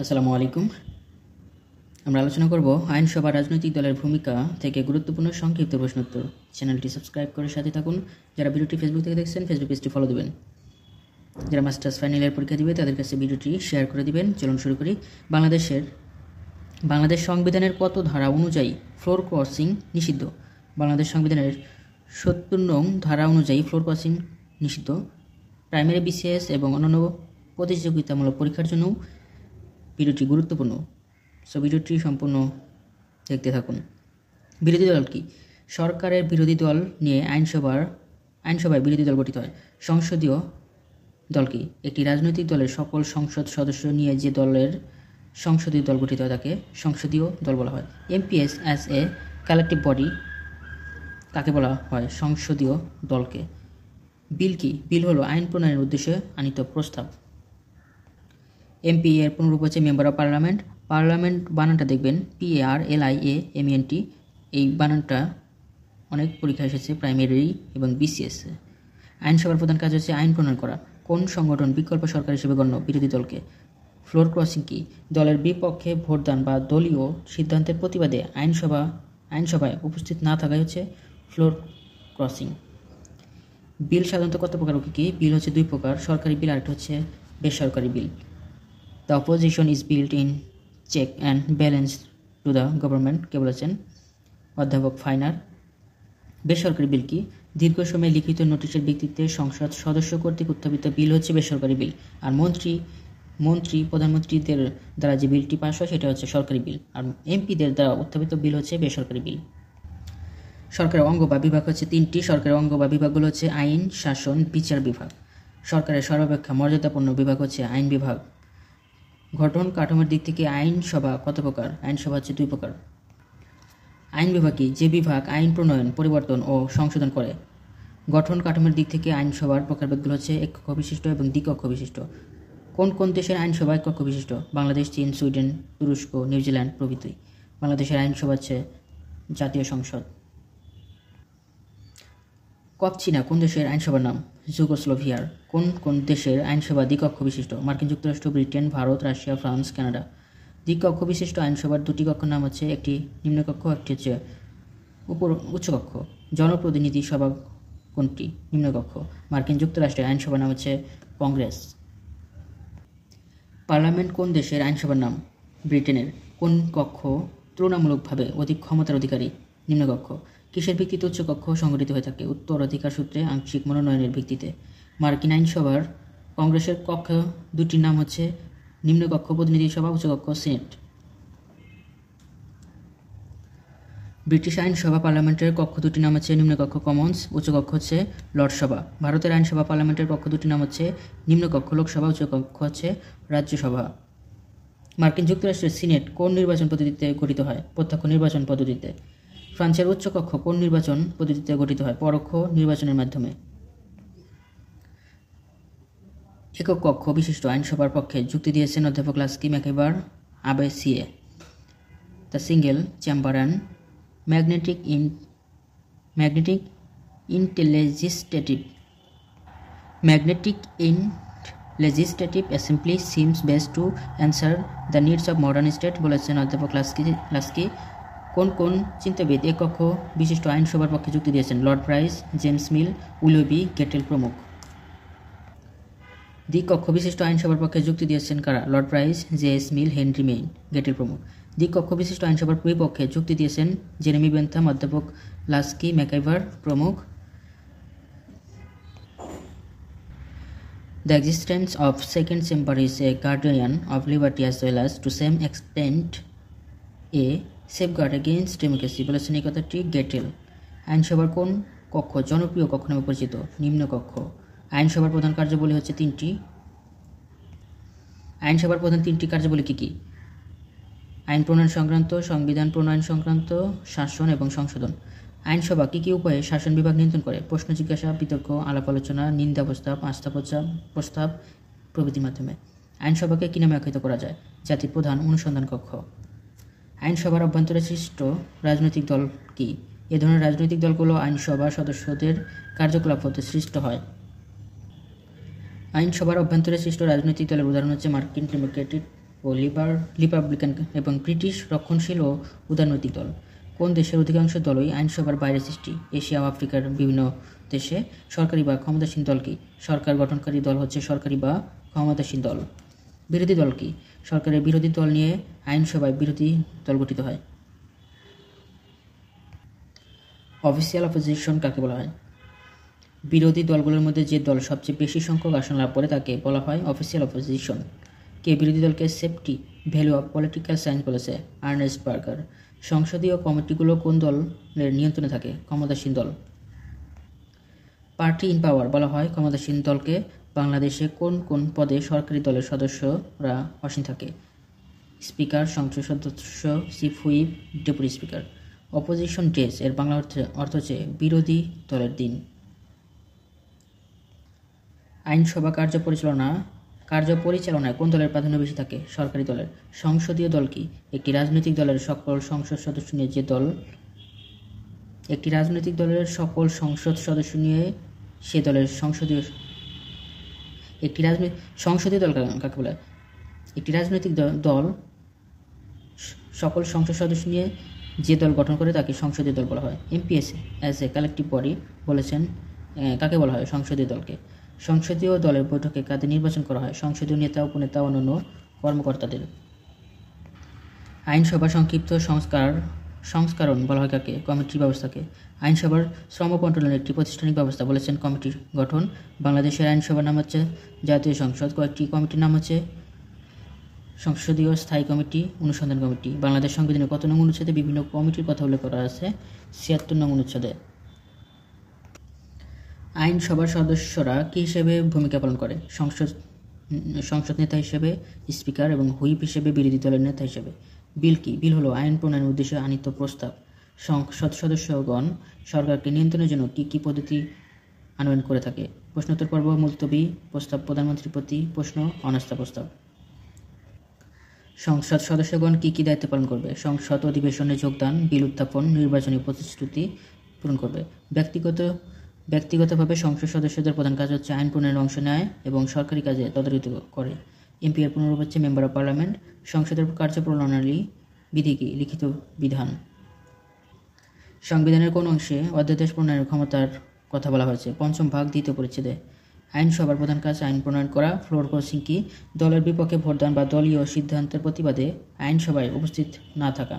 আসসালামু আলাইকুম। আমরা আলোচনা করব আইনসভা রাজনৈতিক দলের ভূমিকা থেকে গুরুত্বপূর্ণ সংক্ষিপ্ত প্রশ্নোত্তর। চ্যানেলটি সাবস্ক্রাইব করে সাথে থাকুন। যারা ভিডিওটি ফেসবুক থেকে দেখছেন ফেসবুক পেজটি ফলো দেবেন। যারা মাস্টার্স ফাইনাল পরীক্ষা দিবে তাদের কাছে ভিডিওটি শেয়ার করে দিবেন। চলুন শুরু করি। বাংলাদেশ সংবিধানের কত ধারা অনুযায়ী ফ্লোর ক্রসিং নিষিদ্ধ? বাংলাদেশ সংবিধানের ৭০ নং ধারা অনুযায়ী ফ্লোর ক্রসিং নিষিদ্ধ। প্রাইমারি বিসিএস এবং অন্যান্য প্রতিযোগিতামূলক পরীক্ষার জন্য ভিডিওটি গুরুত্বপূর্ণ। ভিডিওটি সম্পূর্ণ দেখতে থাকুন। বিরোধী দল কি? সরকারের বিরোধী দল নিয়ে আইনসভায় বিরোধী দল গঠিত হয়। সংসদীয় দল কি? একটি রাজনৈতিক দলের সকল সংসদ সদস্য নিয়ে যে দলের সংসদীয় দল গঠিত হয় তাকে সংসদীয় দল বলা হয়। Amps as a collective body কাকে বলা হয়? সংসদীয় দলকে। বিল কি? বিল হলো আইন প্রণয়নের উদ্দেশ্যে আনিত প্রস্তাব। এমপি এর পুনরূপ হচ্ছে মেম্বার অফ পার্লামেন্ট। পার্লামেন্ট বানানটা দেখবেন PARLIAMENT। এই বানানটা অনেক পরীক্ষা এসেছে প্রাইমারি এবং বিসিএস। আইনসভার প্রধান কাজ হচ্ছে আইন প্রণয়ন করা। কোন সংগঠন বিকল্প সরকার হিসেবে গণ্য? বিরোধী দলকে। ফ্লোর ক্রসিং কি? দলের বিপক্ষে ভোটদান বা দলীয় সিদ্ধান্তের প্রতিবাদে আইনসভায় উপস্থিত না থাকাই হচ্ছে ফ্লোর ক্রসিং। বিল সাধারণত কত প্রকার ও কী? বিল হচ্ছে দুই প্রকার, সরকারি বিল, আরেকটা হচ্ছে বেসরকারি বিল। The opposition is built in check and balance to the government কে বলেছেন? অধ্যাপক ফাইনার। বেসরকারি বিল কি? দীর্ঘ সময় লিখিত নোটিশের ভিত্তিতে সংসদ সদস্য কর্তৃক উত্থাপিত বিল হচ্ছে বেসরকারি বিল। আর প্রধানমন্ত্রীদের দ্বারা যে বিলটি পাস হয় সেটা হচ্ছে সরকারি বিল। আর এমপিদের দ্বারা উত্থাপিত বিল হচ্ছে বেসরকারি বিল। সরকারের অঙ্গ বা বিভাগ হচ্ছে তিনটি। সরকারের অঙ্গ বা বিভাগগুলো হচ্ছে আইন, শাসন, বিচার বিভাগ। সরকারের সর্বাপেক্ষা মর্যাদাপূর্ণ বিভাগ হচ্ছে আইন বিভাগ। গঠন কাঠামোর দিক থেকে আইনসভা কত প্রকার? আইনসভা হচ্ছে দুই প্রকার। আইন বিভাগ কি? যে বিভাগ আইন প্রণয়ন, পরিবর্তন ও সংশোধন করে। গঠন কাঠামোর দিক থেকে আইনসভার প্রকারভেদগুলো হচ্ছে একক বিশিষ্ট এবং দ্বিকক্ষ বিশিষ্ট। কোন কোন দেশের আইনসভা একক বিশিষ্ট? বাংলাদেশ, চীন, সুইডেন, তুরস্ক, নিউজিল্যান্ড প্রভৃতি। বাংলাদেশের আইনসভা হচ্ছে জাতীয় সংসদ। কপচিনা কোন দেশের আইনসভার নাম? যুগোস্লোভিয়ার। কোন কোন দেশের আইনসভা দ্বিকক্ষ বিশিষ্ট? মার্কিন যুক্তরাষ্ট্র, Britain, Bharat, Russia, France, Canada. দ্বিকক্ষ বিশিষ্ট আইনসভার দুটি কক্ষ নাম হচ্ছে একটি নিম্নকক্ষ, একটি হচ্ছে উচ্চকক্ষ। জনপ্রতিনিধি সভা কোনটি? নিম্নকক্ষ। মার্কিন যুক্তরাষ্ট্রের আইনসভার নাম হচ্ছে কংগ্রেস। পার্লামেন্ট কোন দেশের আইনসভার নাম? ব্রিটেনের। কোন কক্ষ তুলনামূলকভাবে অধিক ক্ষমতার অধিকারী? নিম্নকক্ষ। কিসের ভিত্তিতে উচ্চকক্ষ সংগঠিত হয়ে থাকে? উত্তরাধিকার সূত্রে, আংশিক মনোনয়নের ভিত্তিতে। মার্কিন আইনসভার কংগ্রেসের কক্ষ দুটির নাম হচ্ছে নিম্নকক্ষ প্রতিনিধি সভা, উচ্চকক্ষ সিনেট। ব্রিটিশ আইনসভা পার্লামেন্টের কক্ষ দুটির নাম হচ্ছে নিম্নকক্ষ কমন্স, উচ্চকক্ষ হচ্ছে লর্ডসভা। ভারতের আইনসভা পার্লামেন্টের কক্ষ দুটির নাম হচ্ছে নিম্নকক্ষ লোকসভা, উচ্চকক্ষ হচ্ছে রাজ্যসভা। মার্কিন যুক্তরাষ্ট্রের সিনেট কোন নির্বাচন পদ্ধতিতে গঠিত হয়? প্রত্যক্ষ নির্বাচন পদ্ধতিতে। ফ্রান্সের উচ্চকক্ষ কোন নির্বাচন পদ্ধতিতে গঠিত হয়? পরোক্ষ নির্বাচনের মাধ্যমে। একক কক্ষ বিশিষ্ট আইনসভার পক্ষে যুক্তি দিয়েছেন অধ্যাপক Laski, MacIver, Abbe Sieyes. The single chamber and magnetic in legislative assembly seems best to answer the needs of modern state বলেছেন অধ্যাপক লাস্কি। কোন কোন চিন্তাবিদ একক কক্ষ বিশিষ্ট আইনসভার পক্ষে যুক্তি দিয়েছেন? Lord Price, James Mill, William Gettell প্রমুখ। দ্বিকক্ষ বিশিষ্ট আইনসভার পক্ষে যুক্তি দিয়েছেন কারা? Lord Price, JS Mill, Henry Gettell প্রমুখ। দ্বিকক্ষ বিশিষ্ট আইনসভার বিপক্ষে যুক্তি দিয়েছেন জেরেমি বেন্থাম, অধ্যাপক লাস্কি, ম্যাকাইভার প্রমুখ। The existence of second chamber is a guardian of liberty as well as to some extent a safeguard against democracy বলেছেন এই কথাটি গেটেল। আইনসভার কোন কক্ষ জনপ্রিয় কক্ষ নামে পরিচিত? নিম্নকক্ষ। আইনসভার প্রধান কার্যাবলী হচ্ছে তিনটি। আইনসভার প্রধান তিনটি কার্যাবলী কী কী? আইন প্রণয়ন সংক্রান্ত, সংবিধান প্রণয়ন সংক্রান্ত, শাসন এবং সংশোধন। আইনসভা কী কী উপায়ে শাসন বিভাগ নিয়ন্ত্রণ করে? প্রশ্ন জিজ্ঞাসা, বিতর্ক, আলাপ আলোচনা, নিন্দা প্রস্তাব, আস্থা প্রস্তাব প্রভৃতির মাধ্যমে। আইনসভাকে কী নামে আখ্যায়িত করা যায়? জাতির প্রধান অনুসন্ধান কক্ষ। আইনসভার অভ্যন্তরে সৃষ্ট রাজনৈতিক দল কি? এ ধরনের রাজনৈতিক দলগুলো আইনসভা সদস্যদের কার্যকলাপ হতে সৃষ্ট হয়। আইনসভার অভ্যন্তরে সৃষ্ট রাজনৈতিক দলের উদাহরণ হচ্ছে মার্কিন ডেমোক্রেটিক ও রিপাবলিকান এবং ব্রিটিশ রক্ষণশীল ও উদারনৈতিক দল। কোন দেশের অধিকাংশ দলই আইনসভার বাইরে সৃষ্টি? এশিয়া ও আফ্রিকার বিভিন্ন দেশে সরকারি বা ক্ষমতাসীন দল কি? সরকার গঠনকারী দল হচ্ছে সরকারি বা ক্ষমতাসীন দল। বিরোধী দল কি? সরকারের বিরোধী দল নিয়ে আইনসভায় বিরোধী দল গঠিত হয়। অফিসিয়াল অপোজিশন কাকে বলা হয়? বিরোধী দলগুলোর মধ্যে যে দল সবচেয়ে বেশি সংখ্যক আসন লাভ করে তাকে বলা হয় অফিসিয়াল অপোজিশন। কে বিরোধী দলকে safety value of political science বলেছে? Ernest Barker. সংসদীয় কমিটিগুলো কোন দলের নিয়ন্ত্রণে থাকে? ক্ষমতাসীন দল। পার্টি ইন পাওয়ার বলা হয় ক্ষমতাসীন দলকে। বাংলাদেশে কোন কোন পদে সরকারি দলের সদস্যরা আসীন থাকে? স্পিকার, সংসদ সদস্য, chief whip, deputy speaker. Opposition days এর বাংলা অর্থ হচ্ছে বিরোধী দলের দিন। আইনসভা কার্যপরিচালনায় কোন দলের প্রাধান্য বেশি থাকে? সরকারি দলের। সংসদীয় দল কি? একটি রাজনৈতিক দলের সকল সংসদ সদস্য নিয়ে যে দল একটি রাজনৈতিক দলের সকল সংসদ সদস্য নিয়ে সে দলের সংসদীয় দল কাকে বলে? একটি রাজনৈতিক দল সকল সংসদ সদস্য নিয়ে যে দল গঠন করে তাকে সংসদীয় দল বলা হয়। Amps as a collective body বলেছেন কাকে বলা হয়? সংসদীয় দলকে। সংসদীয় দলের বৈঠকে কাদের নির্বাচন করা হয়? সংসদীয় নেতা, উপনেতা, অন্যান্য কর্মকর্তাদের। আইনসভার সংক্ষিপ্ত সংস্করণ বলা হয় কাকে? কমিটির ব্যবস্থাকে। আইনসভার শ্রম বন্টনের একটি প্রাতিষ্ঠানিক ব্যবস্থা বলেছেন কমিটির গঠন। বাংলাদেশের আইনসভার নাম হচ্ছে জাতীয় সংসদ। কয়েকটি কমিটির নাম হচ্ছে সংসদীয় স্থায়ী কমিটি, অনুসন্ধান কমিটি। বাংলাদেশ সংবিধানের কত নং অনুচ্ছেদে বিভিন্ন কমিটির কথা উল্লেখ করা আছে? ৭৬ নং অনুচ্ছেদে। আইনসভার সদস্যরা কী হিসেবে ভূমিকা পালন করে? সংসদ নেতা হিসেবে, স্পিকার এবং হুইপ হিসেবে, বিরোধী দলের নেতা হিসেবে। বিল কি? বিল হলো আইন প্রণয়নের উদ্দেশ্যে আনীত প্রস্তাব। সংসদ সদস্যগণ সরকারকে নিয়ন্ত্রণের জন্য কী কী পদ্ধতি আনয়ন করে থাকে? প্রশ্নোত্তর পর্ব, মুলতবি প্রস্তাব, প্রধানমন্ত্রীর প্রতি প্রশ্ন, অনাস্থা প্রস্তাব। সংসদ সদস্যগণ কী কী দায়িত্ব পালন করবে? সংসদ অধিবেশনে যোগদান, বিল উত্থাপন, নির্বাচনী প্রতিশ্রুতি পূরণ করবে। ব্যক্তিগতভাবে সংসদ সদস্যদের প্রধান কাজ হচ্ছে আইন প্রণয়নের অংশ নেয় এবং সরকারি কাজে তদারকি করে। এমপি এর পুনরূপ হচ্ছে মেম্বার অব পার্লামেন্ট। সংসদের কার্যপ্রণালী বিধি কি? লিখিত বিধান। সংবিধানের কোন অংশে অধ্যাদেশ প্রণয়নের ক্ষমতার কথা বলা হয়েছে? পঞ্চম ভাগ, দ্বিতীয় পরিচ্ছেদে। আইনসভার প্রধান কাজ আইন প্রণয়ন করা। ফ্লোর ক্রসিং কি? দলের বিপক্ষে ভোটদান বা দলীয় সিদ্ধান্তের প্রতিবাদে আইনসভায় উপস্থিত না থাকা।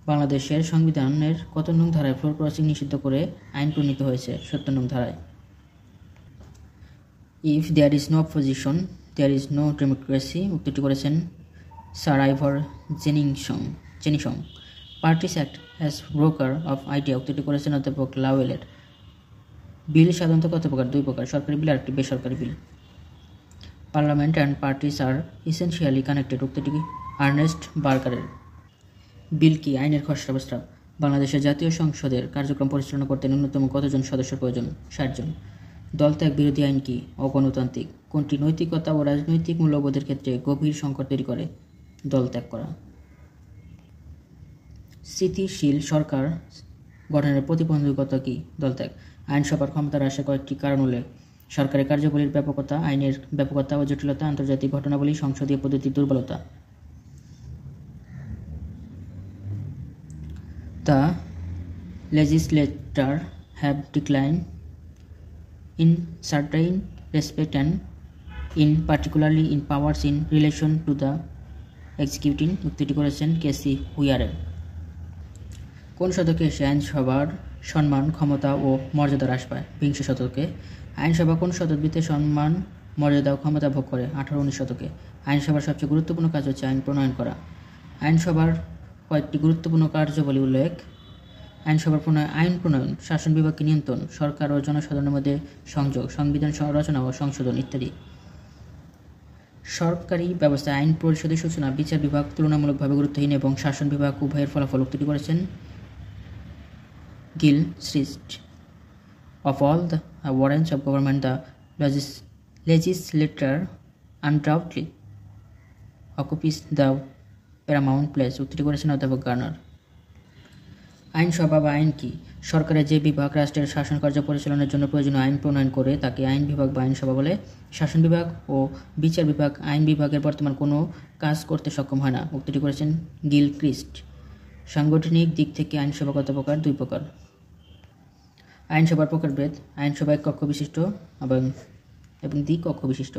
বাংলাদেশের সংবিধানের কত নং ধারায় ফ্লোর ক্রসিং নিষিদ্ধ করে আইন প্রণীত হয়েছে? ৭০ নং ধারায়। If there is no opposition there is no democracy উক্তিটি করেছেন sir Ivor Jennings. Parties act as broker of idea উক্তিটি করেছেন অধ্যাপক লাওয়েলের। বিল সাধারণত কত প্রকার? 2 প্রকার, সরকারি বিল আর একটি বেসরকারি bill. Parliament and parties are essentially connected উক্তিটি আর্নেস্ট বার্গারের। বিল কি? আইনের খসড়া প্রস্তাব। বাংলাদেশের জাতীয় সংসদের কার্যক্রম পরিচালনা করতে ন্যূনতম কতজন সদস্যের প্রয়োজন? 60 জন। দলত্যাগ বিরোধী আইন কি? অগণতান্ত্রিক। কোনটি নৈতিকতা ও রাজনৈতিক মূল্যবোধের ক্ষেত্রে গভীর সংকট তৈরি করে? দলত্যাগ করা। স্থিতিশীল সরকার গঠনের প্রতিবন্ধকতা কি? দলত্যাগ। আইনসভার ক্ষমতা হ্রাসের কয়েকটি কারণ উল্লেখ। সরকারি কার্যাবলীর ব্যাপকতা, আইনের ব্যাপকতা ও জটিলতা, আন্তর্জাতিক ঘটনাবলী, সংসদীয় পদ্ধতির দুর্বলতা। The legislature have declined in certain respect and in particularly in powers in relation to the executive উক্তিটি করেছেন কেসি হুইয়ারের। কোন শতকে এসে আইনসভার সম্মান, ক্ষমতা ও মর্যাদা হ্রাস পায়? 20 শতকে। আইনসভা কোন শতাব্দীতে সম্মান, মর্যাদা ও ক্ষমতা ভোগ করে? 18-19 শতকে। আইনসভার সবচেয়ে গুরুত্বপূর্ণ কাজ হচ্ছে আইন প্রণয়ন করা। আইনসভার কয়েকটি গুরুত্বপূর্ণ কার্যাবলী উল্লেখ। আইনসভার আইন প্রণয়ন, শাসন বিভাগকে নিয়ন্ত্রণ, সরকার ও জনসাধারণের মধ্যে সংযোগ, সংবিধান রচনা ও সংশোধন ইত্যাদি। সরকারি ব্যবস্থা আইন পরিষদের সূচনা, বিচার বিভাগ তুলনামূলকভাবে গুরুত্বহীন এবং শাসন বিভাগ উভয়ের ফলাফল উক্তিটি করেছেন Gilchrist. Of all the warrants of government the legislature undoubtedly occupies the paramount place উক্তিটি করেছেন অধ্যাপক গার্নার। আইনসভা বা আইন কি? সরকারের যে বিভাগ রাষ্ট্রের শাসন কার্য পরিচালনার জন্য প্রয়োজনীয় আইন প্রণয়ন করে তাকে আইন বিভাগ বা আইনসভা বলে। শাসন বিভাগ ও বিচার বিভাগ আইন বিভাগের বর্তমান কোনো কাজ করতে সক্ষম হয় না। উক্তিটি করেছেন গিলক্রিস্ট। সাংগঠনিক দিক থেকে আইনসভা কত প্রকার? 2 প্রকার। আইনসভার প্রকারভেদ: আইনসভা এক কক্ষ বিশিষ্ট এবং দ্বিকক্ষ বিশিষ্ট।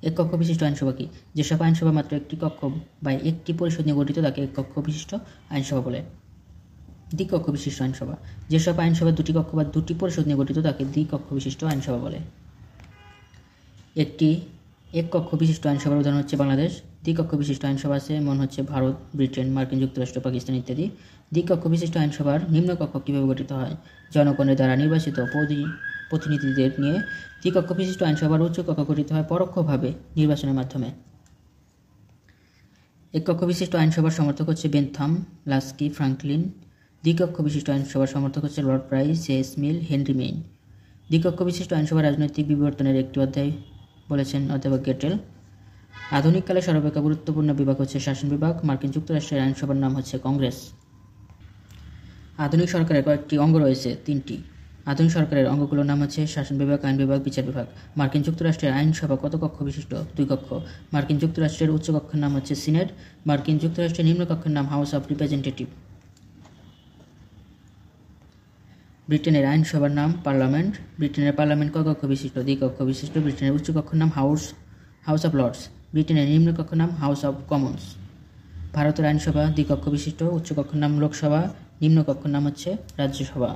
এক কক্ষ বিশিষ্ট আইনসভা কি? যেসব আইনসভা মাত্র একটি কক্ষ বা একটি পরিষদ নিয়ে গঠিত তাকে এক কক্ষ বিশিষ্ট আইনসভা বলে। দ্বিকক্ষ বিশিষ্ট আইনসভা: যেসব আইনসভা দুটি কক্ষ বা দুটি পরিষদ নিয়ে গঠিত তাকে দ্বিকক্ষ বিশিষ্ট আইনসভা বলে। একটি এক কক্ষ বিশিষ্ট আইনসভার উদাহরণ হচ্ছে বাংলাদেশ। দ্বিকক্ষ বিশিষ্ট আইনসভা আছে এমন হচ্ছে ভারত, ব্রিটেন, মার্কিন যুক্তরাষ্ট্র, পাকিস্তান ইত্যাদি। দ্বিকক্ষ বিশিষ্ট আইনসভার নিম্নকক্ষ কীভাবে গঠিত হয়? জনগণের দ্বারা নির্বাচিত প্রতিনিধিদের নিয়ে। দ্বিকক্ষ বিশিষ্ট আইনসভার উচ্চ কক্ষ গঠিত হয় পরোক্ষভাবে নির্বাচনের মাধ্যমে। এক কক্ষ বিশিষ্ট আইনসভার সমর্থক হচ্ছে বেনথাম, লাস্কি, ফ্রাঙ্কলিন। দ্বিকক্ষ বিশিষ্ট আইনসভার সমর্থক হচ্ছে লর্ড প্রাইস, জেস মিল, হেনরি মেইন। দ্বিকক্ষ বিশিষ্ট আইনসভা রাজনৈতিক বিবর্তনের একটি অধ্যায় বলেছেন অধ্যাপক গেটেল। আধুনিককালে সর্বাপেক্ষা গুরুত্বপূর্ণ বিভাগ হচ্ছে শাসন বিভাগ। মার্কিন যুক্তরাষ্ট্রের আইনসভার নাম হচ্ছে কংগ্রেস। আধুনিক সরকারের কয়েকটি অঙ্গ রয়েছে, 3টি। আধুনিক সরকারের অঙ্গগুলোর নাম হচ্ছে শাসন বিভাগ, আইন বিভাগ, বিচার বিভাগ। মার্কিন যুক্তরাষ্ট্রের আইনসভা কত কক্ষ বিশিষ্ট? 2 কক্ষ। মার্কিন যুক্তরাষ্ট্রের উচ্চ কক্ষের নাম হচ্ছে সিনেট। মার্কিন যুক্তরাষ্ট্রের নিম্ন কক্ষের নাম হাউস অব রিপ্রেজেন্টেটিভ। ব্রিটেনের আইনসভার নাম পার্লামেন্ট। ব্রিটেনের পার্লামেন্ট কয় কক্ষ বিশিষ্ট? 2 কক্ষ বিশিষ্ট। ব্রিটেনের উচ্চ কক্ষের নাম হাউস অব লর্ডস। ব্রিটেনের নিম্ন কক্ষের নাম হাউস অব কমন্স। ভারতের আইনসভা 2 কক্ষ বিশিষ্ট। উচ্চ কক্ষের নাম লোকসভা, নিম্ন কক্ষের নাম হচ্ছে রাজ্যসভা।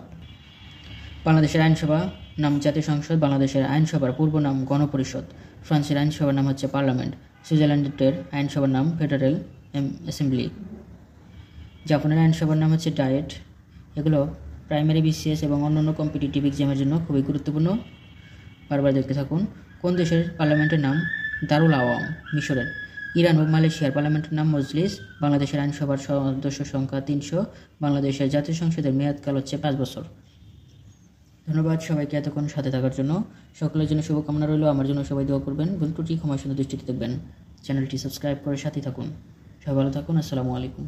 বাংলাদেশের আইনসভা নাম জাতীয় সংসদ। বাংলাদেশের আইনসভার পূর্ব নাম গণপরিষদ। ফ্রান্সের আইনসভার নাম হচ্ছে পার্লামেন্ট। সুইজারল্যান্ডের আইনসভার নাম ফেডারেল অ্যাসেম্বলি। জাপানের আইনসভার নাম হচ্ছে ডায়েট। এগুলো প্রাইমারি, বিসিএস এবং অন্যান্য কম্পিটিটিভ এক্সামের জন্য খুবই গুরুত্বপূর্ণ। বারবার দেখতে থাকুন। কোন দেশের পার্লামেন্টের নাম? দারুল আওয়াম, মিশরের। ইরান ও মালয়েশিয়ার পার্লামেন্টের নাম মজলিস। বাংলাদেশের আইনসভার সদস্য সংখ্যা 300। বাংলাদেশের জাতীয় সংসদের মেয়াদকাল হচ্ছে 5 বছর। ধন্যবাদ সবাইকে এতক্ষণ সাথে থাকার জন্য। সকলের জন্য শুভকামনা রইল। আমার জন্য সবাই দোয়া করবেন। ভুল ত্রুটি ক্ষমাসুন্দর দৃষ্টিতে দেখবেন। চ্যানেলটি সাবস্ক্রাইব করে সাথে থাকুন। সবাই ভালো থাকুন। আসসালামু আলাইকুম।